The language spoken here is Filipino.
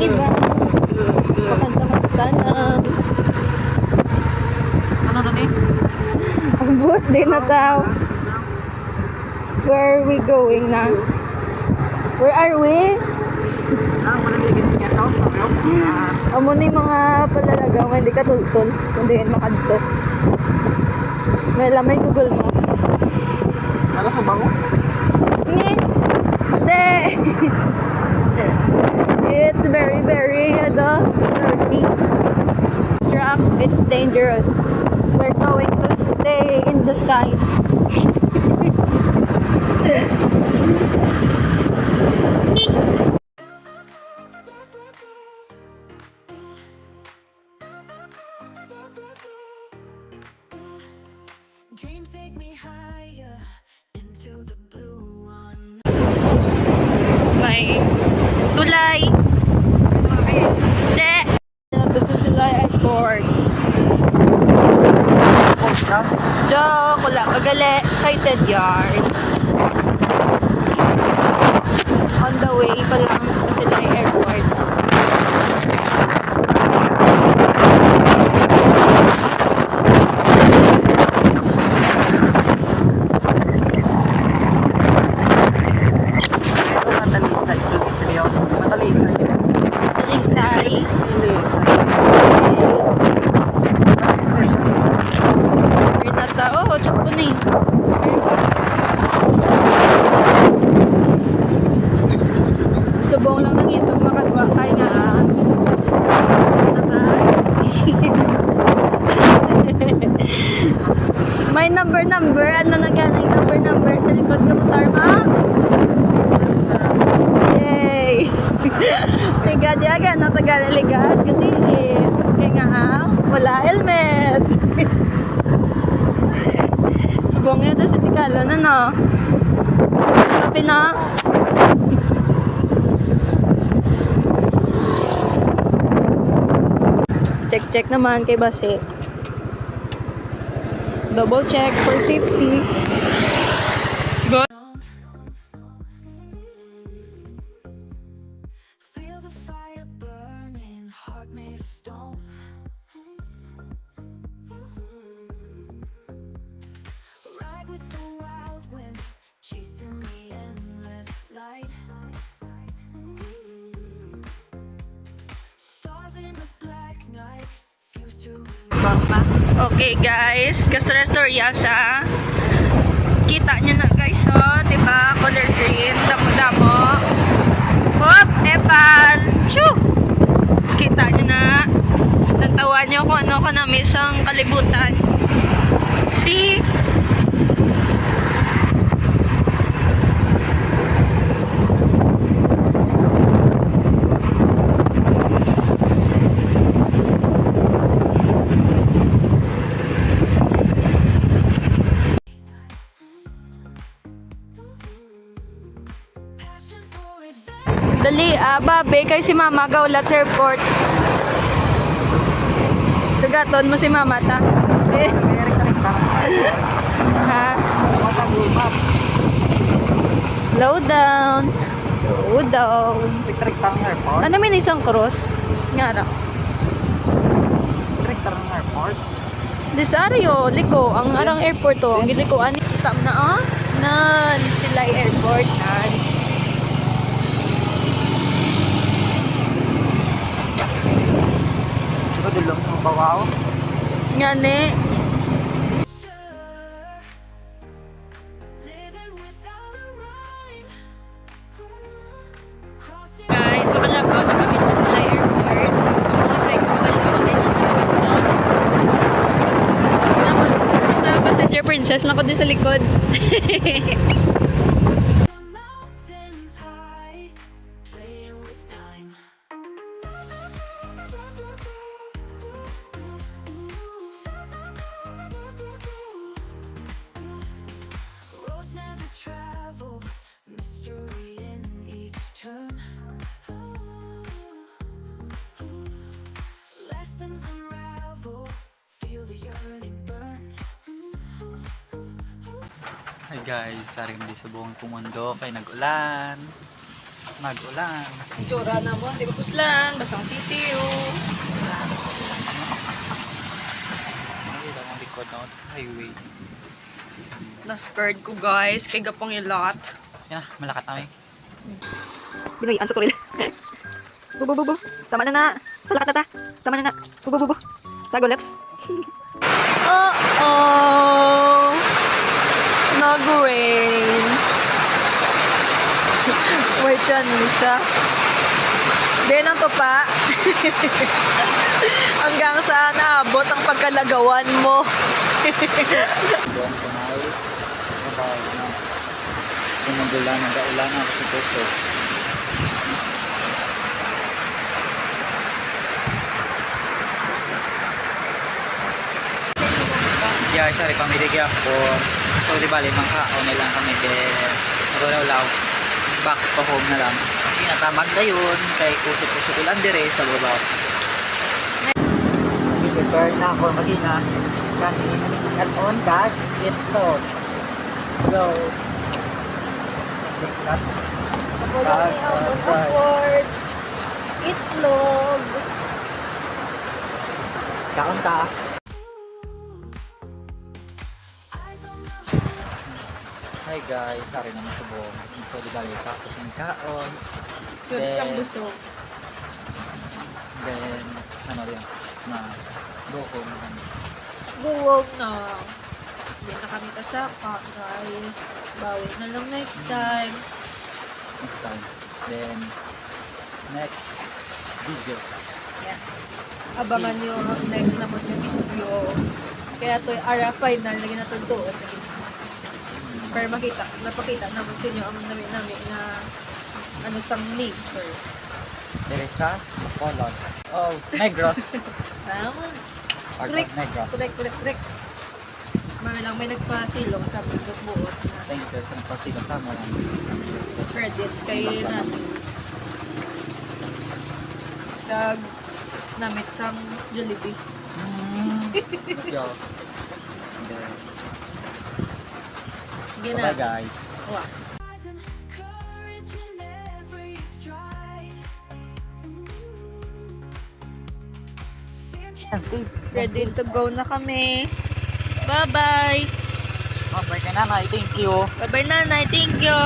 iba. Makanta-kanta ng Ano na ni? abot din na tao. Where are we going na? Where are we? Wala nilagay ng kaya tao. Amo ni mga palalagaw nga hindi ka tultol. Kundi yun makadto. May lamay Google Maps. Ano sa bango? Hindi. It's very, very, dirty. Truck, it's dangerous. We're going to stay in the side. Dreams take me higher into the blue one. May tulay. Hindi. This is Silay Airport. Joke, wala magali. Sighted yard. On the way pa lang sa Silay Airport. Talisay. Renata. Oh, tsak po na eh. Subong lang ng isog makadwa kay nga. May number. Ano na ganay number sa likod ka mo, Tarma? Yay! Ligad yaga, no? Tagaligad. Katingin. Kaya nga, wala helmet. Subong nga doon sa Tikalo na, no? Sabi na. Check naman kay Base. Double check for safety. Go. Feel the fire burning, heart made of stone. Ride with the wild wind, chasing the endless light. Stars in the black night, fuse to Okay guys, Castorastorya sa kita nyo na guys, oh, diba? Color green, damo-damo. Hop, epal. Shoo! Kita nyo na. Natawa nyo kung ano ko na may isang kalibutan. See? passion for adventure. Dali, babe, kay si mama gaulat sa airport. Sugaton mo si mama, ta? Eh. Ha? Slow down. Slow down. Ano may isang cross? Ngara. Disario, liko. Ang arang airport to. Ang gilikoan. Tam na, nan. Silay airport, nan. Dulong ng bawaw. Nga ne. Living without a rhyme. Crossing Guys, nakalabo na kami sa Silay Airport. Ang tayo kapala ako tayo sa likod. Basta passenger princess lang ko din sa likod. the mountains high, playing with time. Roads never traveled, mystery in each turn. Lessons unravel, feel the yearning burn. Hi guys, saring di sa buong mundo kay nag-ulan. Nag-ulan. Itsura na mo, di ba puslan? Basang sisiyo. Nakita ang likod na highway. Na-scared ko guys, kay gapong yung lot. Yan na, malakat namin. Binoy, anso ko rin. Bubu. Tama na na. Salakat na ta. Tama na na. Bubu. Tago, Lex. Uh-oh. Nag-rain. Wait dyan, Lisa. Then, ang tupa. Hanggang sa naabot ang pagkalagawan mo. Doon ko na ay kapag na sumugulan ng kaulan ako sa puso. Yeah, sorry, pamili kaya po. So, di bali, mangkaon na lang kami. Nagulaw-law. Back pa home na lang. Pinatamag na yun. Kay kusot-kusot ko lang dire sa baba. Prepare na ako magina. Kasi, on that, it's low. So, Itlog. kaon ta. Eyes on the Hi guys, sorry naman sa buong. So, di bali, tapos ng kaon. Sure, siyang busog. Then, ano rin, na buko na kami. Buwog na. Hindi na kami kasaka, guys. Bawi na lang next time. Next time. Then, next video. Yes. Abangan nyo ang next naman yung video. Kaya ito yung ara final na ginatagdoon. Para napakita naman sa inyo ang namin na ano sa nature. There is a colon. Oh, Negros. Tama. Or Correct. Negros. Correct. May nagpasilong sa buot na Thank you sa nagpasila sa mo. credits kay natin. Kag namit sang Jollibee. Let's go. Then, Hindi bye na. guys. Wow. eyes and courage in every stride. Fear can't Ready to go na kami. Bye-bye. Bye ka nanay. Thank you. Bye-bye, nanay. Thank you.